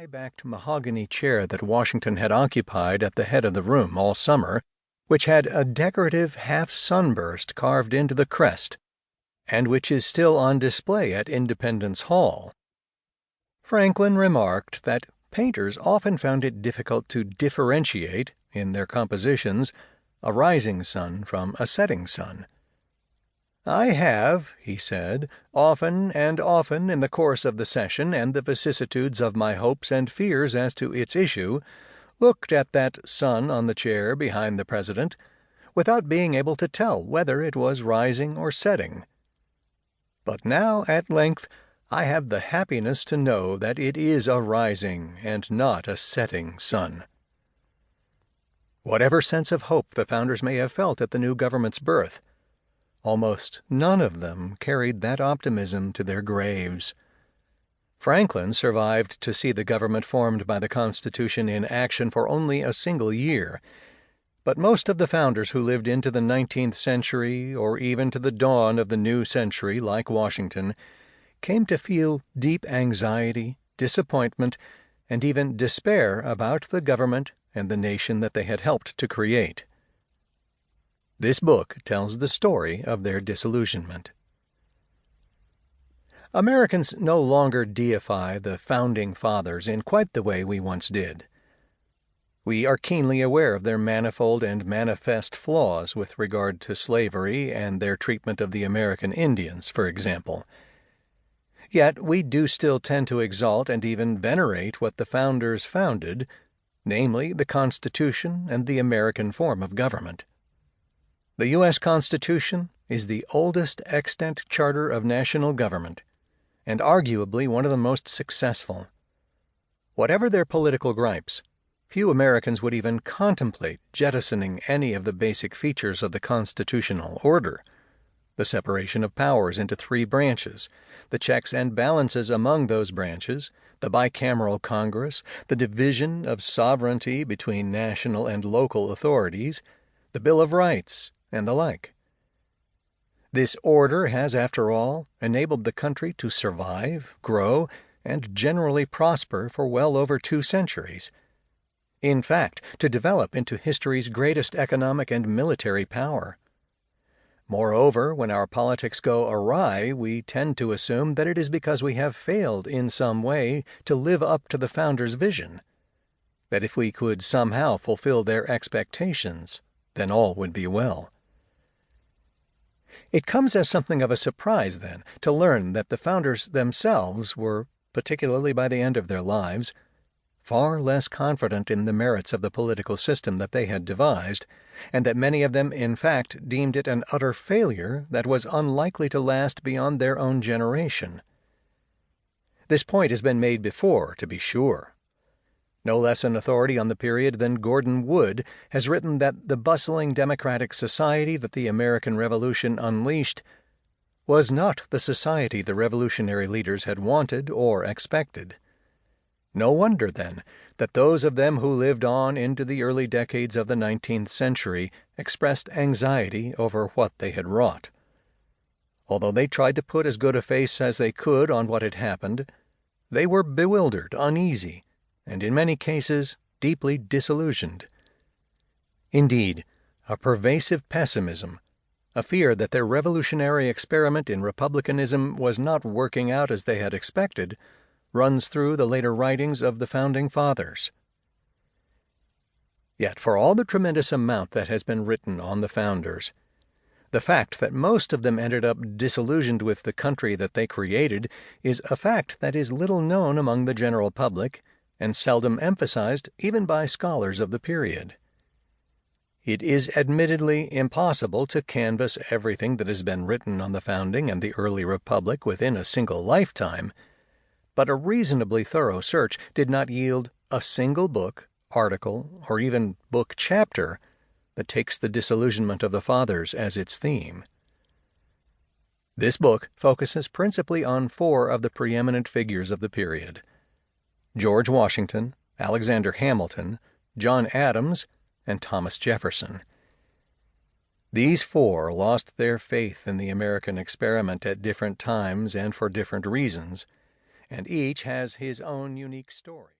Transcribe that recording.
high-backed mahogany chair that Washington had occupied at the head of the room all summer, which had a decorative half-sunburst carved into the crest, and which is still on display at Independence Hall. Franklin remarked that painters often found it difficult to differentiate, in their compositions, a rising sun from a setting sun. "I have," he said, "often and often in the course of the session and the vicissitudes of my hopes and fears as to its issue, looked at that sun on the chair behind the President, without being able to tell whether it was rising or setting. But now, at length, I have the happiness to know that it is a rising and not a setting sun." Whatever sense of hope the founders may have felt at the new government's birth, almost none of them carried that optimism to their graves. Franklin survived to see the government formed by the Constitution in action for only a single year, but most of the founders who lived into the 19th century, or even to the dawn of the new century like Washington, came to feel deep anxiety, disappointment, and even despair about the government and the nation that they had helped to create. This book tells the story of their disillusionment. Americans no longer deify the Founding Fathers in quite the way we once did. We are keenly aware of their manifold and manifest flaws with regard to slavery and their treatment of the American Indians, for example. Yet we do still tend to exalt and even venerate what the Founders founded, namely the Constitution and the American form of government. The U.S. Constitution is the oldest extant charter of national government, and arguably one of the most successful. Whatever their political gripes, few Americans would even contemplate jettisoning any of the basic features of the constitutional order: the separation of powers into three branches, the checks and balances among those branches, the bicameral Congress, the division of sovereignty between national and local authorities, the Bill of Rights, and the like. This order has, after all, enabled the country to survive, grow, and generally prosper for well over 2 centuries. In fact, to develop into history's greatest economic and military power. Moreover, when our politics go awry, we tend to assume that it is because we have failed in some way to live up to the Founders' vision, that if we could somehow fulfill their expectations, then all would be well. It comes as something of a surprise, then, to learn that the Founders themselves were, particularly by the end of their lives, far less confident in the merits of the political system that they had devised, and that many of them, in fact, deemed it an utter failure that was unlikely to last beyond their own generation. This point has been made before, to be sure. No less an authority on the period than Gordon Wood has written that the bustling democratic society that the American Revolution unleashed was not the society the revolutionary leaders had wanted or expected. No wonder, then, that those of them who lived on into the early decades of the 19th century expressed anxiety over what they had wrought. Although they tried to put as good a face as they could on what had happened, they were bewildered, uneasy, and in many cases deeply disillusioned. Indeed, a pervasive pessimism, a fear that their revolutionary experiment in republicanism was not working out as they had expected, runs through the later writings of the Founding Fathers. Yet for all the tremendous amount that has been written on the Founders, the fact that most of them ended up disillusioned with the country that they created is a fact that is little known among the general public and seldom emphasized even by scholars of the period. It is admittedly impossible to canvass everything that has been written on the founding and the early republic within a single lifetime, but a reasonably thorough search did not yield a single book, article, or even book chapter that takes the disillusionment of the Fathers as its theme. This book focuses principally on 4 of the preeminent figures of the period: George Washington, Alexander Hamilton, John Adams, and Thomas Jefferson. These 4 lost their faith in the American experiment at different times and for different reasons, and each has his own unique story.